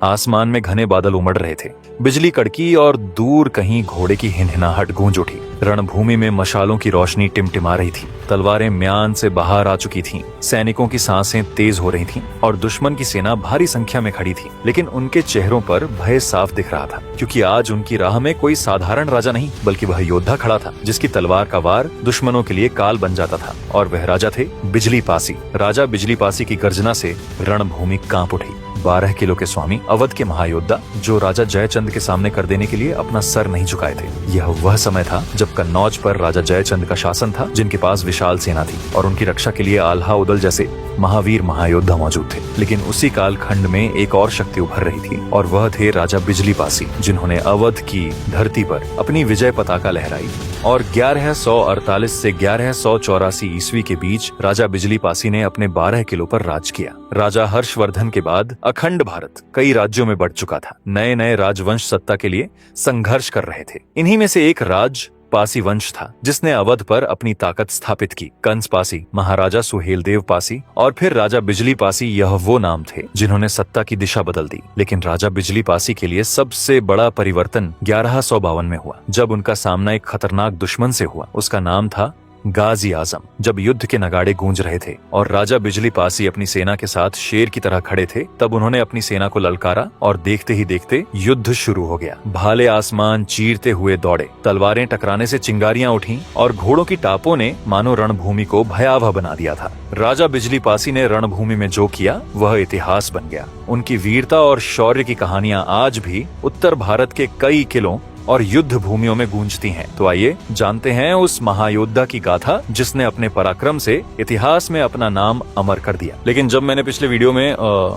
आसमान में घने बादल उमड़ रहे थे, बिजली कड़की और दूर कहीं घोड़े की हिनहिनाहट गूंज उठी। रणभूमि में मशालों की रोशनी टिमटिमा रही थी, तलवारें म्यान से बाहर आ चुकी थीं, सैनिकों की सांसें तेज हो रही थीं और दुश्मन की सेना भारी संख्या में खड़ी थी। लेकिन उनके चेहरों पर भय साफ दिख रहा था, क्योंकि आज उनकी राह में कोई साधारण राजा नहीं, बल्कि वह योद्धा खड़ा था जिसकी तलवार का वार दुश्मनों के लिए काल बन जाता था। और वह राजा थे बिजली पासी। राजा बिजली पासी की गर्जना से रणभूमि कांप उठी। 12 किलो के स्वामी, अवध के महायोद्धा, जो राजा जयचंद के सामने कर देने के लिए अपना सर नहीं झुकाए थे। यह वह समय था जब कन्नौज पर राजा जयचंद का शासन था, जिनके पास विशाल सेना थी और उनकी रक्षा के लिए आल्हा उदल जैसे महावीर महायोद्धा मौजूद थे। लेकिन उसी कालखंड में एक और शक्ति उभर रही थी और वह थे राजा बिजली पासी, जिन्होंने अवध की धरती पर अपनी विजय पताका लहराई। और 1148 से 1184 ईस्वी के बीच राजा बिजली पासी ने अपने 12 किलो पर राज किया। राजा हर्षवर्धन के बाद अखंड भारत कई राज्यों में बढ़ चुका था। नए नए राजवंश सत्ता के लिए संघर्ष कर रहे थे। इन्हीं में से एक राज पासी वंश था, जिसने अवध पर अपनी ताकत स्थापित की। कंस पासी, महाराजा सुहेलदेव पासी और फिर राजा बिजली पासी, यह वो नाम थे जिन्होंने सत्ता की दिशा बदल दी। लेकिन राजा बिजली पासी के लिए सबसे बड़ा परिवर्तन 1152 में हुआ, जब उनका सामना एक खतरनाक दुश्मन से हुआ। उसका नाम था गाजी आजम। जब युद्ध के नगाड़े गूंज रहे थे और राजा बिजली पासी अपनी सेना के साथ शेर की तरह खड़े थे, तब उन्होंने अपनी सेना को ललकारा और देखते ही देखते युद्ध शुरू हो गया। भाले आसमान चीरते हुए दौड़े, तलवारें टकराने से चिंगारियां उठीं और घोड़ों की टापों ने मानो रणभूमि को भयावह बना दिया था। राजा बिजली पासी ने रणभूमि में जो किया वह इतिहास बन गया। उनकी वीरता और शौर्य की कहानियां आज भी उत्तर भारत के कई किलों और युद्ध भूमियों में गूंजती हैं। तो आइए जानते हैं उस महायोद्धा की गाथा जिसने अपने पराक्रम से इतिहास में अपना नाम अमर कर दिया। लेकिन जब मैंने पिछले वीडियो में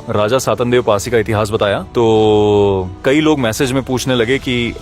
राजा सातनदेव पासी का इतिहास बताया, तो कई लोग मैसेज में पूछने लगे कि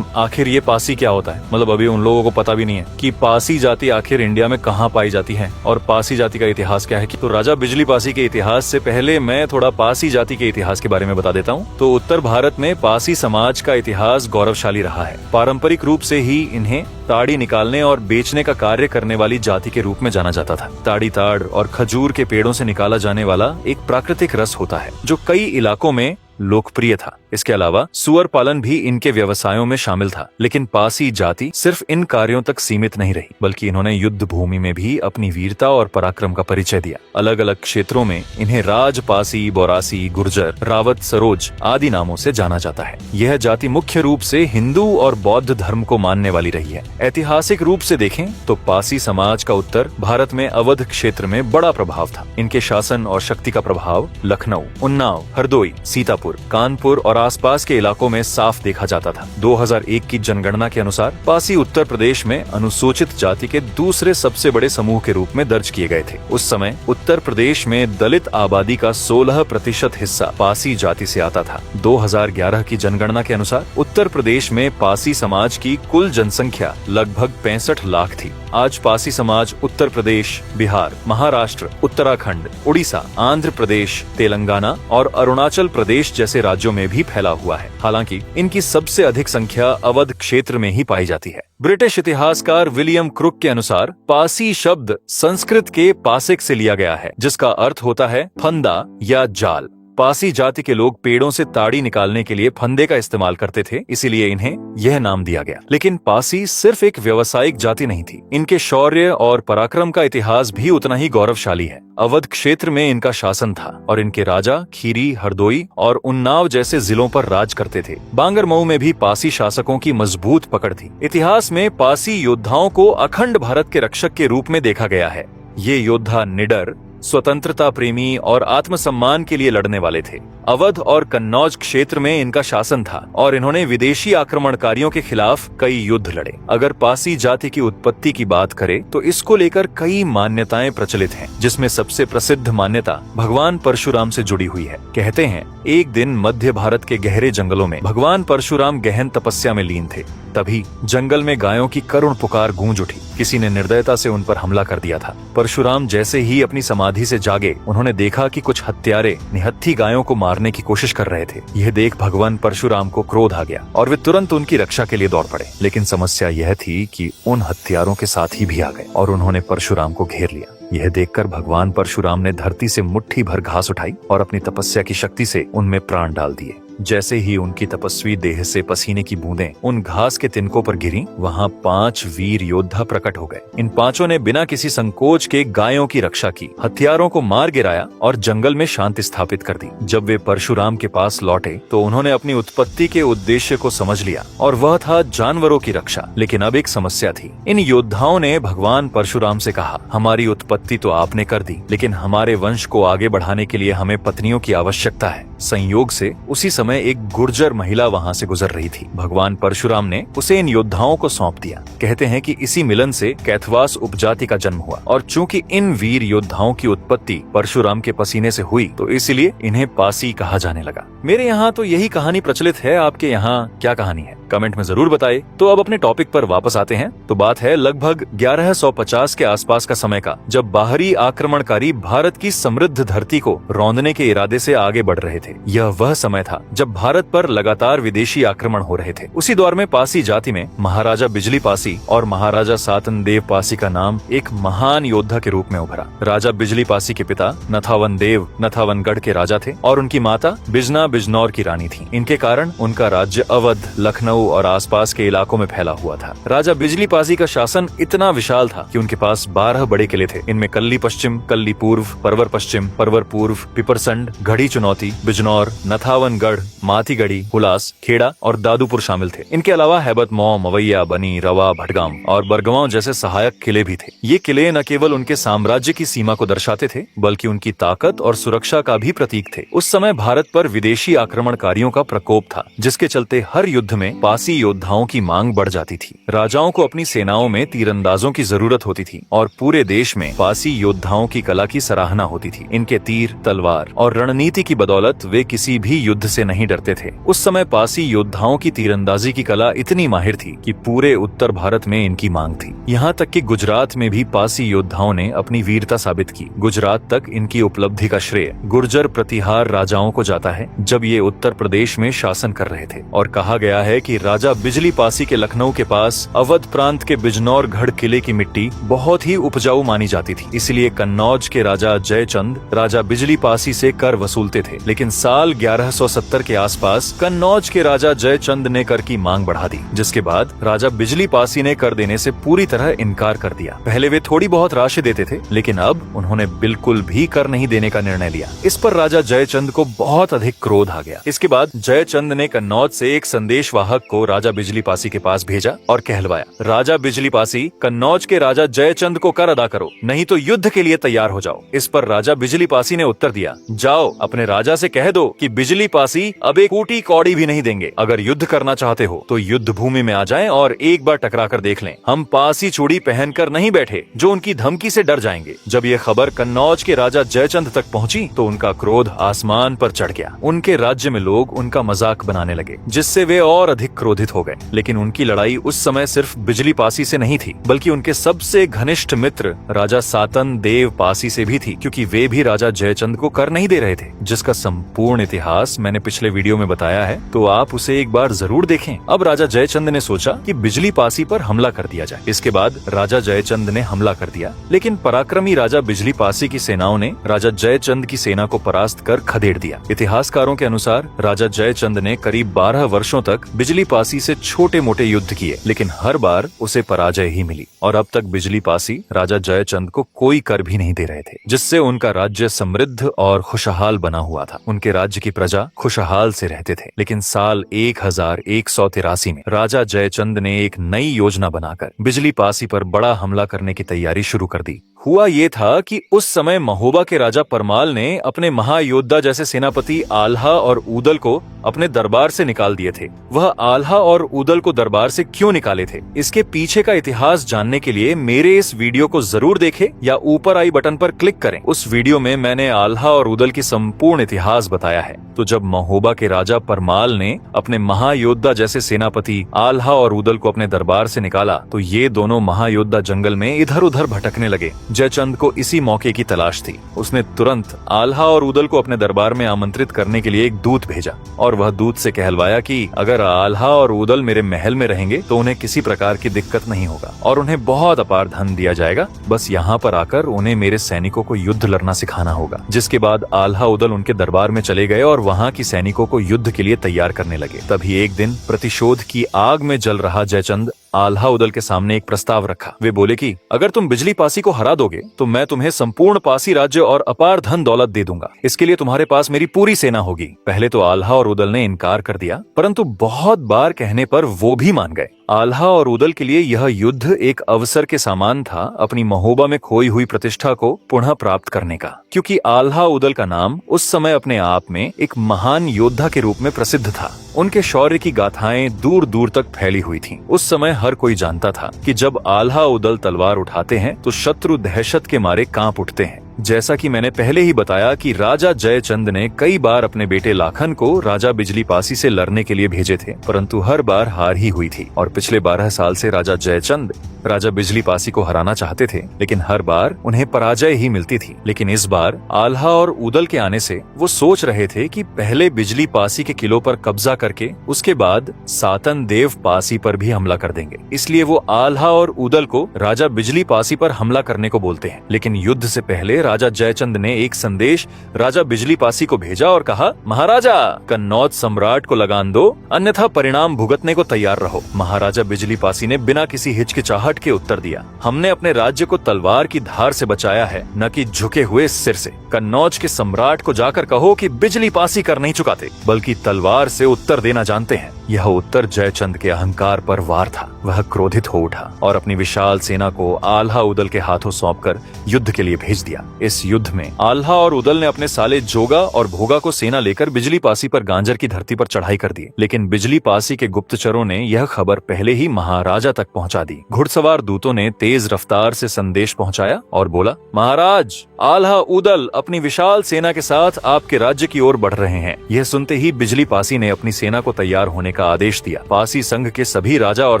आखिर ये पासी क्या होता है। मतलब अभी उन लोगों को पता भी नहीं है कि पासी जाति आखिर इंडिया में कहाँ पाई जाती है और पासी जाति का इतिहास क्या है। तो राजा बिजली पासी के इतिहास से पहले मैं थोड़ा पासी जाति के इतिहास के बारे में बता देता हूँ। तो उत्तर भारत में पासी समाज का इतिहास गौरवशाली रहा है। पारंपरिक रूप से ही इन्हें ताड़ी निकालने और बेचने का कार्य करने वाली जाति के रूप में जाना जाता था। ताड़ी ताड़ और खजूर के पेड़ों से निकाला जाने वाला एक प्राकृतिक रस होता है, जो कई इलाकों में लोकप्रिय था। इसके अलावा सुअर पालन भी इनके व्यवसायों में शामिल था। लेकिन पासी जाति सिर्फ इन कार्यों तक सीमित नहीं रही, बल्कि इन्होंने युद्ध भूमि में भी अपनी वीरता और पराक्रम का परिचय दिया। अलग अलग क्षेत्रों में इन्हें राज पासी, बोरासी, गुर्जर, रावत, सरोज आदि नामों से जाना जाता है। यह जाति मुख्य रूप से हिंदू और बौद्ध धर्म को मानने वाली रही है। ऐतिहासिक रूप से देखें तो पासी समाज का उत्तर भारत में अवध क्षेत्र में बड़ा प्रभाव था। इनके शासन और शक्ति का प्रभाव लखनऊ, उन्नाव, हरदोई, सीतापुर, कानपुर और आसपास के इलाकों में साफ देखा जाता था। 2001 की जनगणना के अनुसार पासी उत्तर प्रदेश में अनुसूचित जाति के दूसरे सबसे बड़े समूह के रूप में दर्ज किए गए थे। उस समय उत्तर प्रदेश में दलित आबादी का 16% हिस्सा पासी जाति से आता था। 2011 की जनगणना के अनुसार उत्तर प्रदेश में पासी समाज की कुल जनसंख्या लगभग 65 लाख थी। आज पासी समाज उत्तर प्रदेश, बिहार, महाराष्ट्र, उत्तराखंड, उड़ीसा, आंध्र प्रदेश, तेलंगाना और अरुणाचल प्रदेश जैसे राज्यों में भी फैला हुआ है। हालांकि इनकी सबसे अधिक संख्या अवध क्षेत्र में ही पाई जाती है। ब्रिटिश इतिहासकार विलियम क्रुक के अनुसार पासी शब्द संस्कृत के पासिक से लिया गया है, जिसका अर्थ होता है फंदा या जाल। पासी जाति के लोग पेड़ों से ताड़ी निकालने के लिए फंदे का इस्तेमाल करते थे, इसीलिए इन्हें यह नाम दिया गया। लेकिन पासी सिर्फ एक व्यावसायिक जाति नहीं थी। इनके शौर्य और पराक्रम का इतिहास भी उतना ही गौरवशाली है। अवध क्षेत्र में इनका शासन था और इनके राजा खीरी, हरदोई और उन्नाव जैसे जिलों पर राज करते थे। बांगरमऊ में भी पासी शासकों की मजबूत पकड़ थी। इतिहास में पासी योद्धाओं को अखंड भारत के रक्षक के रूप में देखा गया है। ये योद्धा निडर, स्वतंत्रता प्रेमी और आत्मसम्मान के लिए लड़ने वाले थे। अवध और कन्नौज क्षेत्र में इनका शासन था और इन्होंने विदेशी आक्रमणकारियों के खिलाफ कई युद्ध लड़े। अगर पासी जाति की उत्पत्ति की बात करें तो इसको लेकर कई मान्यताएं प्रचलित हैं, जिसमें सबसे प्रसिद्ध मान्यता भगवान परशुराम से जुड़ी हुई है। कहते हैं एक दिन मध्य भारत के गहरे जंगलों में भगवान परशुराम गहन तपस्या में लीन थे। तभी जंगल में गायों की करुण पुकार गूंज उठी। किसी ने निर्दयता से उन पर हमला कर दिया था। परशुराम जैसे ही अपनी समाधि से जागे, उन्होंने देखा कि कुछ हत्यारे निहत्थी गायों को मारने की कोशिश कर रहे थे। यह देख भगवान परशुराम को क्रोध आ गया और वे तुरंत उनकी रक्षा के लिए दौड़ पड़े। लेकिन समस्या यह थी कि उन हत्यारों के साथी भी आ गए और उन्होंने परशुराम को घेर लिया। यह देखकर भगवान परशुराम ने धरती से मुट्ठी भर घास उठाई और अपनी तपस्या की शक्ति से उनमें प्राण डाल दिए। जैसे ही उनकी तपस्वी देह से पसीने की बूंदें उन घास के तिनकों पर गिरी, वहां 5 वीर योद्धा प्रकट हो गए। इन 5 ने बिना किसी संकोच के गायों की रक्षा की, हथियारों को मार गिराया और जंगल में शांति स्थापित कर दी। जब वे परशुराम के पास लौटे तो उन्होंने अपनी उत्पत्ति के उद्देश्य को समझ लिया और वह था जानवरों की रक्षा। लेकिन अब एक समस्या थी। इन योद्धाओं ने भगवान परशुराम से कहा, हमारी उत्पत्ति तो आपने कर दी, लेकिन हमारे वंश को आगे बढ़ाने के लिए हमें पत्नियों की आवश्यकता है। संयोग से उसी समय एक गुर्जर महिला वहां से गुजर रही थी। भगवान परशुराम ने उसे इन योद्धाओं को सौंप दिया। कहते हैं कि इसी मिलन से कैथवास उपजाति का जन्म हुआ और चूंकि इन वीर योद्धाओं की उत्पत्ति परशुराम के पसीने से हुई तो इसलिए इन्हें पासी कहा जाने लगा। मेरे यहाँ तो यही कहानी प्रचलित है। आपके यहाँ क्या कहानी है? कमेंट में जरूर बताइए। तो अब अपने टॉपिक पर वापस आते हैं। तो बात है लगभग 1150 के आसपास का समय का, जब बाहरी आक्रमणकारी भारत की समृद्ध धरती को रौंदने के इरादे से आगे बढ़ रहे थे। यह वह समय था जब भारत पर लगातार विदेशी आक्रमण हो रहे थे। उसी दौर में पासी जाति में महाराजा बिजली पासी और महाराजा सातन देव पासी का नाम एक महान योद्धा के रूप में उभरा। राजा बिजली पासी के पिता नथावन देव नथावनगढ़ के राजा थे और उनकी माता बिजना बिजनौर की रानी थी। इनके कारण उनका राज्य अवध, लखनऊ और आसपास के इलाकों में फैला हुआ था। राजा बिजली पासी का शासन इतना विशाल था कि उनके पास 12 बड़े किले थे। इनमें कल्ली पश्चिम, कल्ली पूर्व, परवर पश्चिम, परवर पूर्व, पिपरसंड, घड़ी चुनौती, बिजनौर, नथावनगढ़, माथीगढ़ी, हुलास, खेड़ा और दादूपुर शामिल थे। इनके अलावा हैबत मऊ, मवैया, बनी, रवा, भटगाम और बरगवां जैसे सहायक किले भी थे। ये किले न केवल उनके साम्राज्य की सीमा को दर्शाते थे बल्कि उनकी ताकत और सुरक्षा का भी प्रतीक थे। उस समय भारत पर विदेशी आक्रमणकारियों का प्रकोप था, जिसके चलते हर युद्ध में पासी योद्धाओं की मांग बढ़ जाती थी। राजाओं को अपनी सेनाओं में तीरंदाजों की जरूरत होती थी और पूरे देश में पासी योद्धाओं की कला की सराहना होती थी। इनके तीर, तलवार और रणनीति की बदौलत वे किसी भी युद्ध से नहीं डरते थे। उस समय पासी योद्धाओं की तीरंदाजी की कला इतनी माहिर थी कि पूरे उत्तर भारत में इनकी मांग थी। यहाँ तक कि गुजरात में भी पासी योद्धाओं ने अपनी वीरता साबित की। गुजरात तक इनकी उपलब्धि का श्रेय गुर्जर प्रतिहार राजाओं को जाता है, जब ये उत्तर प्रदेश में शासन कर रहे थे। और कहा गया है कि राजा बिजली पासी के लखनऊ के पास अवध प्रांत के बिजनौर गढ़ किले की मिट्टी बहुत ही उपजाऊ मानी जाती थी। इसलिए कन्नौज के राजा जयचंद राजा बिजली पासी से कर वसूलते थे। लेकिन साल 1170 के आसपास कन्नौज के राजा जयचंद ने कर की मांग बढ़ा दी, जिसके बाद राजा बिजली पासी ने कर देने से पूरी तरह इनकार कर दिया। पहले वे थोड़ी बहुत राशि देते थे, लेकिन अब उन्होंने बिल्कुल भी कर नहीं देने का निर्णय लिया। इस पर राजा जयचंद को बहुत अधिक क्रोध आ गया। इसके बाद जयचंद ने कन्नौज से एक संदेशवाहक को राजा बिजली पासी के पास भेजा और कहलवाया, राजा बिजली पासी, कन्नौज के राजा जयचंद को कर अदा करो, नहीं तो युद्ध के लिए तैयार हो जाओ। इस पर राजा बिजली पासी ने उत्तर दिया, जाओ अपने राजा से कह दो कि बिजली पासी अब एक कूटी कौड़ी भी नहीं देंगे। अगर युद्ध करना चाहते हो तो युद्ध भूमि में आ जाएं और एक बार टकरा कर देख लें। हम पासी चूड़ी पहनकर नहीं बैठे जो उनकी धमकी से डर जाएंगे। जब ये खबर कन्नौज के राजा जयचंद तक पहुंची तो उनका क्रोध आसमान पर चढ़ गया। उनके राज्य में लोग उनका मजाक बनाने लगे, जिससे वे और अधिक क्रोधित हो गए। लेकिन उनकी लड़ाई उस समय सिर्फ बिजली पासी से नहीं थी, बल्कि उनके सबसे घनिष्ठ मित्र राजा सातन देव पासी से भी थी, क्योंकि वे भी राजा जयचंद को कर नहीं दे रहे थे, जिसका संपूर्ण इतिहास मैंने पिछले वीडियो में बताया है, तो आप उसे एक बार जरूर देखें। अब राजा जयचंद ने सोचा कि बिजली पासी पर हमला कर दिया जाए। इसके बाद राजा जयचंद ने हमला कर दिया, लेकिन पराक्रमी राजा बिजली पासी की सेनाओं ने राजा जयचंद की सेना को परास्त कर खदेड़ दिया। इतिहासकारों के अनुसार राजा जयचंद ने करीब 12 वर्षों तक बिजली पासी से छोटे मोटे युद्ध किए, लेकिन हर बार उसे पराजय ही मिली और अब तक बिजली पासी राजा जयचंद को कोई कर भी नहीं दे रहे थे, जिससे उनका राज्य समृद्ध और खुशहाल बना हुआ था। उनके राज्य की प्रजा खुशहाल से रहते थे। लेकिन साल 1183 में राजा जयचंद ने एक नई योजना बनाकर बिजली पासी पर बड़ा हमला करने की तैयारी शुरू कर दी। हुआ ये था कि उस समय महोबा के राजा परमाल ने अपने महायोद्धा जैसे सेनापति आल्हा और ऊदल को अपने दरबार से निकाल दिए थे। वह आल्हा और ऊदल को दरबार से क्यों निकाले थे, इसके पीछे का इतिहास जानने के लिए मेरे इस वीडियो को जरूर देखें या ऊपर आई बटन पर क्लिक करें। उस वीडियो में मैंने आल्हा और ऊदल की संपूर्ण इतिहास बताया है। तो जब महोबा के राजा परमाल ने अपने महायोद्धा जैसे सेनापति आल्हा और ऊदल को अपने दरबार से निकाला तो ये दोनों महायोद्धा जंगल में इधर उधर भटकने लगे जयचंद को इसी मौके की तलाश थी। उसने तुरंत आल्हा और उदल को अपने दरबार में आमंत्रित करने के लिए एक दूत भेजा और वह दूत से कहलवाया कि अगर आल्हा और उदल मेरे महल में रहेंगे तो उन्हें किसी प्रकार की दिक्कत नहीं होगा और उन्हें बहुत अपार धन दिया जाएगा। बस यहाँ पर आकर उन्हें मेरे सैनिकों को युद्ध लड़ना सिखाना होगा। जिसके बाद आल्हा उदल उनके दरबार में चले गए और वहाँ की सैनिकों को युद्ध के लिए तैयार करने लगे। तभी एक दिन प्रतिशोध की आग में जल रहा जयचंद आल्हा उदल के सामने एक प्रस्ताव रखा। वे बोले कि अगर तुम बिजली पासी को हरा दोगे तो मैं तुम्हें संपूर्ण पासी राज्य और अपार धन दौलत दे दूंगा। इसके लिए तुम्हारे पास मेरी पूरी सेना होगी। पहले तो आल्हा और उदल ने इनकार कर दिया, परंतु बहुत बार कहने पर वो भी मान गए। आल्हा और उदल के लिए यह युद्ध एक अवसर के समान था अपनी महोबा में खोई हुई प्रतिष्ठा को पुनः प्राप्त करने का, क्योंकि आल्हा उदल का नाम उस समय अपने आप में एक महान योद्धा के रूप में प्रसिद्ध था। उनके शौर्य की गाथाएं दूर दूर तक फैली हुई थीं। उस समय हर कोई जानता था कि जब आल्हा उदल तलवार उठाते हैं तो शत्रु दहशत के मारे कांप उठते हैं। जैसा कि मैंने पहले ही बताया कि राजा जयचंद ने कई बार अपने बेटे लाखन को राजा बिजली पासी से लड़ने के लिए भेजे थे, परंतु हर बार हार ही हुई थी। और पिछले 12 साल से राजा जयचंद राजा बिजली पासी को हराना चाहते थे, लेकिन हर बार उन्हें पराजय ही मिलती थी। लेकिन इस बार आल्हा और उदल के आने से वो सोच रहे थे कि पहले बिजली पासी के किलों पर कब्जा करके उसके बाद सातन देव पासी पर भी हमला कर देंगे। इसलिए वो आल्हा और उदल को राजा बिजली पासी पर हमला करने को बोलते हैं। लेकिन युद्ध से पहले राजा जयचंद ने एक संदेश राजा बिजली पासी को भेजा और कहा, महाराजा कन्नौज सम्राट को लगान दो, अन्यथा परिणाम भुगतने को तैयार रहो। महाराजा बिजली पासी ने बिना किसी हिचकिचाहट के उत्तर दिया, हमने अपने राज्य को तलवार की धार से बचाया है, न कि झुके हुए सिर से। कन्नौज के सम्राट को जाकर कहो कि बिजली पासी कर नहीं चुकाते, बल्कि तलवार से उत्तर देना जानते हैं। यह उत्तर जयचंद के अहंकार पर वार था। वह क्रोधित हो उठा और अपनी विशाल सेना को आल्हा उदल के हाथों सौंपकर युद्ध के लिए भेज दिया। इस युद्ध में आल्हा और उदल ने अपने साले जोगा और भोगा को सेना लेकर बिजली पासी पर गांजर की धरती पर चढ़ाई कर दी। लेकिन बिजली पासी के गुप्तचरों ने यह खबर पहले ही महाराजा तक पहुंचा दी। घुड़सवार दूतों ने तेज रफ्तार से संदेश पहुंचाया और बोला, महाराज आल्हा उदल अपनी विशाल सेना के साथ आपके राज्य की ओर बढ़ रहे हैं। यह सुनते ही बिजली पासी ने अपनी सेना को तैयार होने का आदेश दिया। पासी संघ के सभी राजा और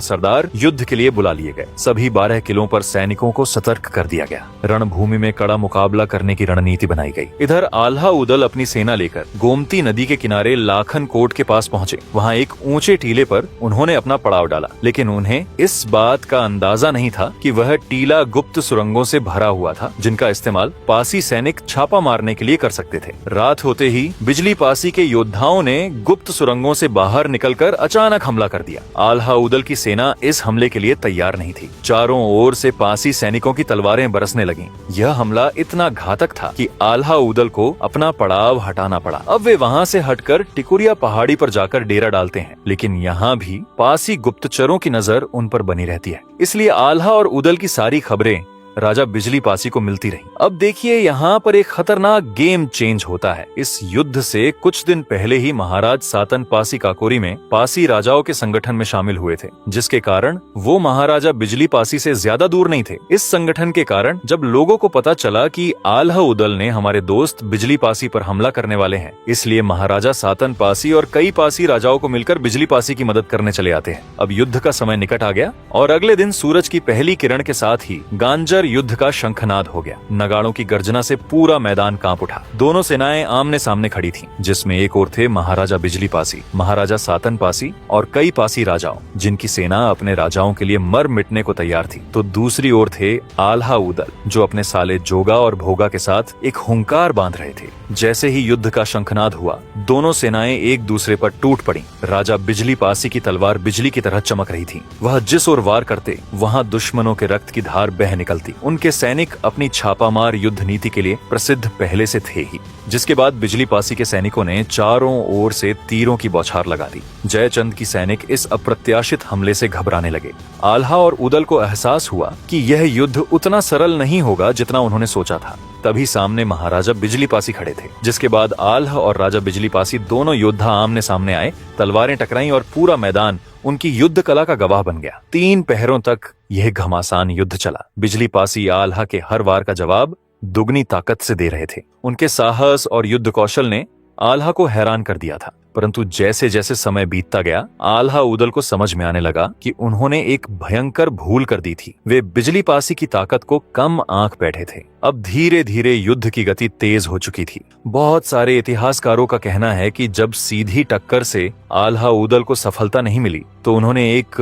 सरदार युद्ध के लिए बुला लिए गए। सभी 12 किलों पर सैनिकों को सतर्क कर दिया गया। रणभूमि में कड़ा मुकाबला करने की रणनीति बनाई गई। इधर आल्हा उदल अपनी सेना लेकर गोमती नदी के किनारे लाखन कोट के पास पहुंचे। वहां एक ऊंचे टीले पर उन्होंने अपना पड़ाव डाला, लेकिन उन्हें इस बात का अंदाजा नहीं था कि वह टीला गुप्त सुरंगों से भरा हुआ था, जिनका इस्तेमाल पासी सैनिक छापा मारने के लिए कर सकते थे। रात होते ही बिजली पासी के योद्धाओं ने गुप्त सुरंगों से बाहर निकलकर अचानक हमला कर दिया। आल्हा उदल की सेना इस हमले के लिए तैयार नहीं थी। चारों ओर से पासी सैनिकों की तलवारें बरसने लगीं। यह हमला इतना घातक था कि आल्हा उदल को अपना पड़ाव हटाना पड़ा। अब वे वहां से हटकर टिकुरिया पहाड़ी पर जाकर डेरा डालते हैं, लेकिन यहाँ भी पासी गुप्तचरों की नजर उन पर बनी रहती है। इसलिए आल्हा और उदल की सारी खबरें राजा बिजली पासी को मिलती रही। अब देखिए यहाँ पर एक खतरनाक गेम चेंज होता है। इस युद्ध से कुछ दिन पहले ही महाराज सातन पासी काकोरी में पासी राजाओं के संगठन में शामिल हुए थे, जिसके कारण वो महाराजा बिजली पासी से ज्यादा दूर नहीं थे। इस संगठन के कारण जब लोगों को पता चला कि आल्हा उदल ने हमारे दोस्त बिजली पासी पर हमला करने वाले हैं, इसलिए महाराजा सातन पासी और कई पासी राजाओं को मिलकर बिजली पासी की मदद करने चले आते हैं। अब युद्ध का समय निकट आ गया और अगले दिन सूरज की पहली किरण के साथ ही गांजर युद्ध का शंखनाद हो गया। नगाड़ों की गर्जना से पूरा मैदान कांप उठा। दोनों सेनाएं आमने सामने खड़ी थीं, जिसमें एक ओर थे महाराजा बिजली पासी, महाराजा सातन पासी और कई पासी राजाओं, जिनकी सेना अपने राजाओं के लिए मर मिटने को तैयार थी। तो दूसरी ओर थे आल्हा उदल, जो अपने साले जोगा और भोगा के साथ एक हुंकार बांध रहे थे। जैसे ही युद्ध का शंखनाद हुआ, दोनों सेनाएं एक दूसरे पर टूट पड़ी। राजा बिजली पासी की तलवार बिजली की तरह चमक रही थी। वह जिस ओर वार करते, वहां दुश्मनों के रक्त की धार बह निकलती। उनके सैनिक अपनी छापामार युद्ध नीति के लिए प्रसिद्ध पहले से थे ही। जिसके बाद बिजली पासी के सैनिकों ने चारों ओर से तीरों की बौछार लगा दी। जयचंद की सैनिक इस अप्रत्याशित हमले से घबराने लगे। आल्हा और उदल को एहसास हुआ कि यह युद्ध उतना सरल नहीं होगा जितना उन्होंने सोचा था। तभी सामने महाराजा बिजली पासी खड़े थे, जिसके बाद आल्हा और राजा बिजली पासी दोनों योद्धा आमने सामने आए। तलवारें टकराईं और पूरा मैदान उनकी युद्ध कला का गवाह बन गया। 3 पहरों तक यह घमासान युद्ध चला। बिजली पासी आल्हा के हर वार का जवाब दुगनी ताकत से दे रहे थे। उनके साहस और युद्ध कौशल ने आल्हा को हैरान कर दिया था। परंतु जैसे जैसे समय बीतता गया, आल्हा उदल को समझ में आने लगा कि उन्होंने एक भयंकर भूल कर दी थी। वे बिजली पासी की ताकत को कम आंक बैठे थे। अब धीरे धीरे युद्ध की गति तेज हो चुकी थी। बहुत सारे इतिहासकारों का कहना है कि जब सीधी टक्कर से आल्हा उदल को सफलता नहीं मिली तो उन्होंने एक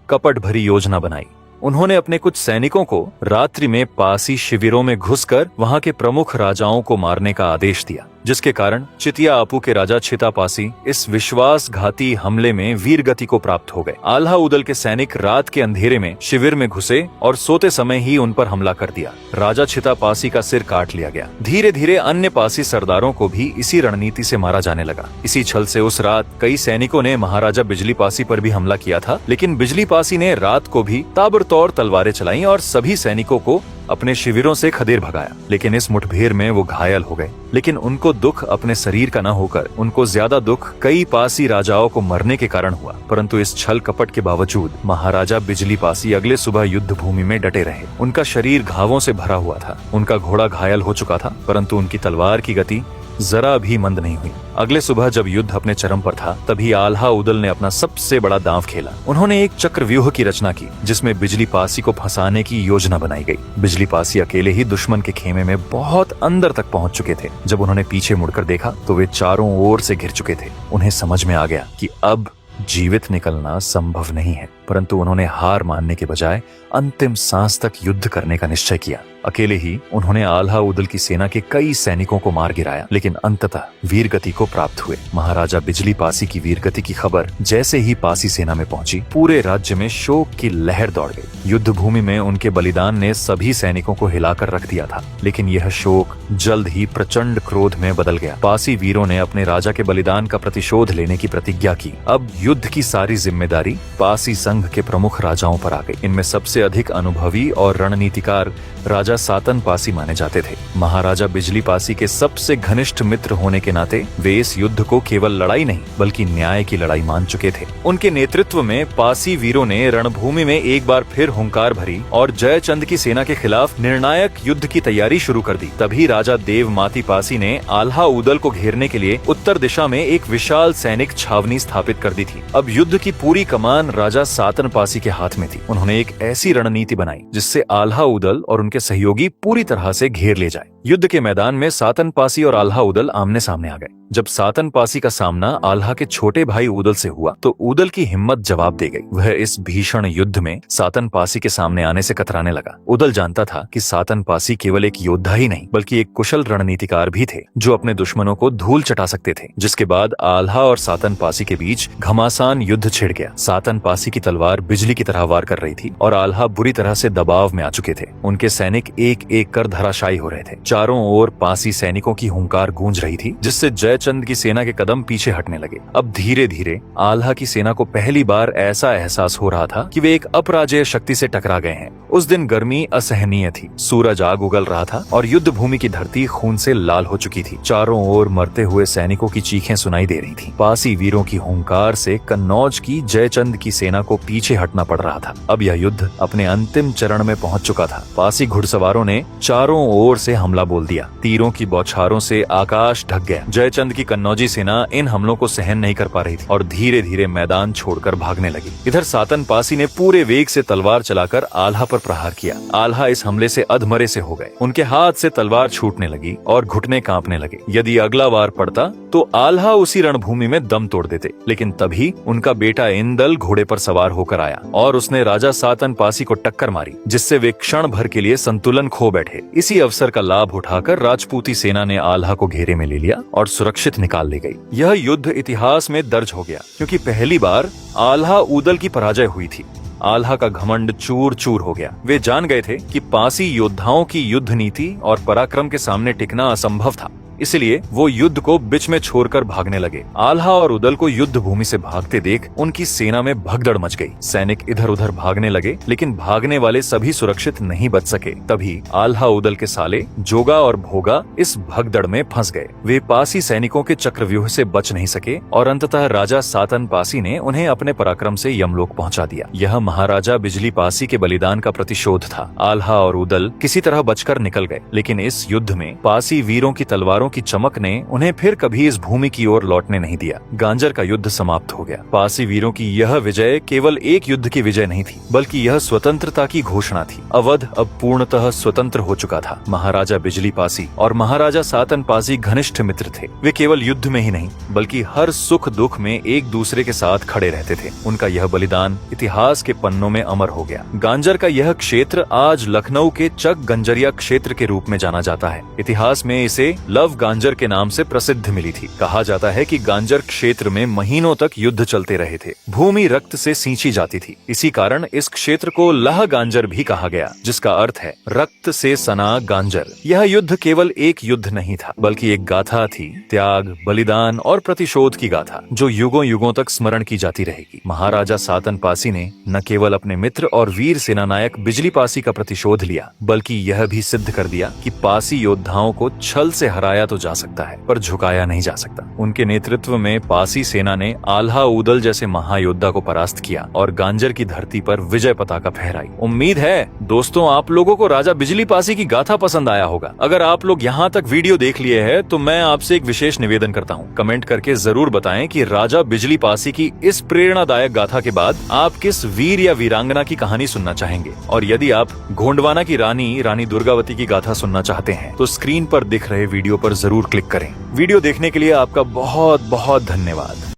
कपट भरी योजना बनाई। उन्होंने अपने कुछ सैनिकों को रात्रि में पासी शिविरों में घुसकर वहां के प्रमुख राजाओं को मारने का आदेश दिया, जिसके कारण चितिया आपू के राजा छितापासी इस विश्वासघाती हमले में वीर गति को प्राप्त हो गए। आल्हा उदल के सैनिक रात के अंधेरे में शिविर में घुसे और सोते समय ही उन पर हमला कर दिया। राजा छितापासी का सिर काट लिया गया। धीरे धीरे अन्य पासी सरदारों को भी इसी रणनीति से मारा जाने लगा। इसी छल से उस रात कई सैनिकों ने महाराजा बिजली पासी पर भी हमला किया था, लेकिन बिजली पासी ने रात को भी ताबड़तोड़ तलवारें चलाईं और सभी सैनिकों को अपने शिविरों से खदेड़ भगाया। लेकिन इस मुठभेड़ में वो घायल हो गए। लेकिन उनको दुख अपने शरीर का न होकर उनको ज्यादा दुख कई पासी राजाओं को मरने के कारण हुआ। परंतु इस छल कपट के बावजूद महाराजा बिजली पासी अगले सुबह युद्ध भूमि में डटे रहे। उनका शरीर घावों से भरा हुआ था। उनका घोड़ा घायल हो चुका था, परंतु उनकी तलवार की गति जरा भी मंद नहीं हुई। अगले सुबह जब युद्ध अपने चरम पर था, तभी आल्हा उदल ने अपना सबसे बड़ा दांव खेला। उन्होंने एक चक्रव्यूह की रचना की, जिसमें बिजली पासी को फंसाने की योजना बनाई गई। बिजली पासी अकेले ही दुश्मन के खेमे में बहुत अंदर तक पहुंच चुके थे। जब उन्होंने पीछे मुड़कर देखा तो वे चारों ओर से घिर चुके थे। उन्हें समझ में आ गया कि अब जीवित निकलना संभव नहीं है, परंतु उन्होंने हार मानने के बजाय अंतिम सांस तक युद्ध करने का निश्चय किया। अकेले ही उन्होंने आल्हा उदल की सेना के कई सैनिकों को मार गिराया, लेकिन अंततः वीरगति को प्राप्त हुए। महाराजा बिजली पासी की वीरगति की खबर जैसे ही पासी सेना में पहुंची, पूरे राज्य में शोक की लहर दौड़ गई। युद्ध भूमि में उनके बलिदान ने सभी सैनिकों को हिलाकर रख दिया था, लेकिन यह शोक जल्द ही प्रचंड क्रोध में बदल गया। पासी वीरों ने अपने राजा के बलिदान का प्रतिशोध लेने की प्रतिज्ञा की। अब युद्ध की सारी जिम्मेदारी पासी संघ के प्रमुख राजाओं पर आ गई। इनमें सबसे अधिक अनुभवी और रणनीतिकार राजा सातन पासी माने जाते थे। महाराजा बिजली पासी के सबसे घनिष्ठ मित्र होने के नाते वे इस युद्ध को केवल लड़ाई नहीं बल्कि न्याय की लड़ाई मान चुके थे। उनके नेतृत्व में पासी वीरों ने रणभूमि में एक बार फिर हुंकार भरी और जयचंद की सेना के खिलाफ निर्णायक युद्ध की तैयारी शुरू कर दी। तभी राजा देवमाती पासी ने आल्हा उदल को घेरने के लिए उत्तर दिशा में एक विशाल सैनिक छावनी स्थापित कर दी थी। अब युद्ध की पूरी कमान राजा सातन पासी के हाथ में थी। उन्होंने एक ऐसी रणनीति बनाई जिससे आल्हा उदल और उनके सहयोगी पूरी तरह से घेर ले जाए। युद्ध के मैदान में सातन पासी और आल्हा उदल आमने सामने आ गए। जब सातन पासी का सामना आल्हा के छोटे भाई उदल से हुआ तो उदल की हिम्मत जवाब दे गई। वह इस भीषण युद्ध में सातन पासी के सामने आने से कतराने लगा। उदल जानता था कि सातन पासी केवल एक योद्धा ही नहीं बल्कि एक कुशल रणनीतिकार भी थे, जो अपने दुश्मनों को धूल चटा सकते थे। जिसके बाद आल्हा और सातन पासी के बीच घमासान युद्ध छिड़ गया। सातन पासी की तलवार बिजली की तरह वार कर रही थी और आल्हा बुरी तरह से दबाव में आ चुके थे। उनके सैनिक एक एक कर धराशायी हो रहे थे। चारों ओर पासी सैनिकों की हुंकार गूंज रही थी, जिससे जयचंद की सेना के कदम पीछे हटने लगे। अब धीरे धीरे आल्हा की सेना को पहली बार ऐसा एहसास हो रहा था कि वे एक अपराजेय शक्ति से टकरा गए हैं। उस दिन गर्मी असहनीय थी। सूरज आग उगल रहा था और युद्ध भूमि की धरती खून से लाल हो चुकी थी। चारों ओर मरते हुए सैनिकों की चीखें सुनाई दे रही थी। पासी वीरों की हुंकार से कन्नौज की जयचंद की सेना को पीछे हटना पड़ रहा था। अब यह युद्ध अपने अंतिम चरण में पहुंच चुका था। पासी घुड़सवारों ने चारों ओर से हमला बोल दिया। तीरों की बौछारों से आकाश ढक गया। जयचंद की कन्नौजी सेना इन हमलों को सहन नहीं कर पा रही थी और धीरे धीरे मैदान छोड़कर भागने लगी। इधर सातन पासी ने पूरे वेग से तलवार चलाकर आल्हा पर प्रहार किया। आल्हा इस हमले से अधमरे से हो गए। उनके हाथ से तलवार छूटने लगी और घुटने कांपने लगे। यदि अगला वार पड़ता तो आल्हा उसी रणभूमि में दम तोड़ देते। लेकिन तभी उनका बेटा इंदल घोड़े पर सवार होकर आया और उसने राजा सातन पासी को टक्कर मारी, जिससे वे क्षण भर के लिए संतुलन खो बैठे। इसी अवसर का लाभ उठाकर राजपूती सेना ने आल्हा को घेरे में ले लिया और सुरक्षित निकाल ले गई। यह युद्ध इतिहास में दर्ज हो गया, क्योंकि पहली बार आल्हा उदल की पराजय हुई थी। आल्हा का घमंड चूर चूर हो गया। वे जान गए थे कि पासी योद्धाओं की युद्ध नीति और पराक्रम के सामने टिकना असंभव था। इसलिए वो युद्ध को बीच में छोड़कर भागने लगे। आल्हा और उदल को युद्ध भूमि से भागते देख उनकी सेना में भगदड़ मच गई। सैनिक इधर उधर भागने लगे, लेकिन भागने वाले सभी सुरक्षित नहीं बच सके। तभी आल्हा उदल के साले जोगा और भोगा इस भगदड़ में फंस गए। वे पासी सैनिकों के चक्रव्यूह से बच नहीं सके और अंततः राजा सातन पासी ने उन्हें अपने पराक्रम से यमलोक पहुंचा दिया। यह महाराजा बिजली पासी के बलिदान का प्रतिशोध था। आल्हा और उदल किसी तरह बचकर निकल गए, लेकिन इस युद्ध में पासी वीरों की तलवारों हथियारों की चमक ने उन्हें फिर कभी इस भूमि की ओर लौटने नहीं दिया। गांजर का युद्ध समाप्त हो गया। पासी वीरों की यह विजय केवल एक युद्ध की विजय नहीं थी, बल्कि यह स्वतंत्रता की घोषणा थी। अवध अब पूर्णतः स्वतंत्र हो चुका था। महाराजा बिजली पासी और महाराजा सातन पासी घनिष्ठ मित्र थे। वे केवल युद्ध में ही नहीं, बल्कि हर सुख दुख में एक दूसरे के साथ खड़े रहते थे। उनका यह बलिदान इतिहास के पन्नों में अमर हो गया। गांजर का यह क्षेत्र आज लखनऊ के चक गंजरिया क्षेत्र के रूप में जाना जाता है। इतिहास में इसे लव गांजर के नाम से प्रसिद्ध मिली थी। कहा जाता है कि गांजर क्षेत्र में महीनों तक युद्ध चलते रहे थे। भूमि रक्त से सींची जाती थी। इसी कारण इस क्षेत्र को लह गांजर भी कहा गया, जिसका अर्थ है रक्त से सना गांजर। यह युद्ध केवल एक युद्ध नहीं था, बल्कि एक गाथा थी, त्याग, बलिदान और प्रतिशोध की गाथा, जो युगों युगों तक स्मरण की जाती रहेगी। महाराजा सातन पासी ने न केवल अपने मित्र और वीर सेनानायक बिजली पासी का प्रतिशोध लिया, बल्कि यह भी सिद्ध कर दिया कि पासी योद्धाओं को छल से हराया तो जा सकता है, पर झुकाया नहीं जा सकता। उनके नेतृत्व में पासी सेना ने आल्हा ऊदल जैसे महायोद्धा को परास्त किया और गांजर की धरती पर विजय पताका फहराई। उम्मीद है दोस्तों आप लोगों को राजा बिजली पासी की गाथा पसंद आया होगा। अगर आप लोग यहाँ तक वीडियो देख लिए हैं तो मैं आपसे एक विशेष निवेदन करता हूँ। कमेंट करके जरूर बताएं कि राजा बिजली पासी की इस प्रेरणादायक गाथा के बाद आप किस वीर या वीरांगना की कहानी सुनना चाहेंगे। और यदि आप गोंडवाना की रानी दुर्गावती की गाथा सुनना चाहते हैं तो स्क्रीन पर दिख रहे वीडियो पर जरूर क्लिक करें। वीडियो देखने के लिए आपका बहुत बहुत धन्यवाद।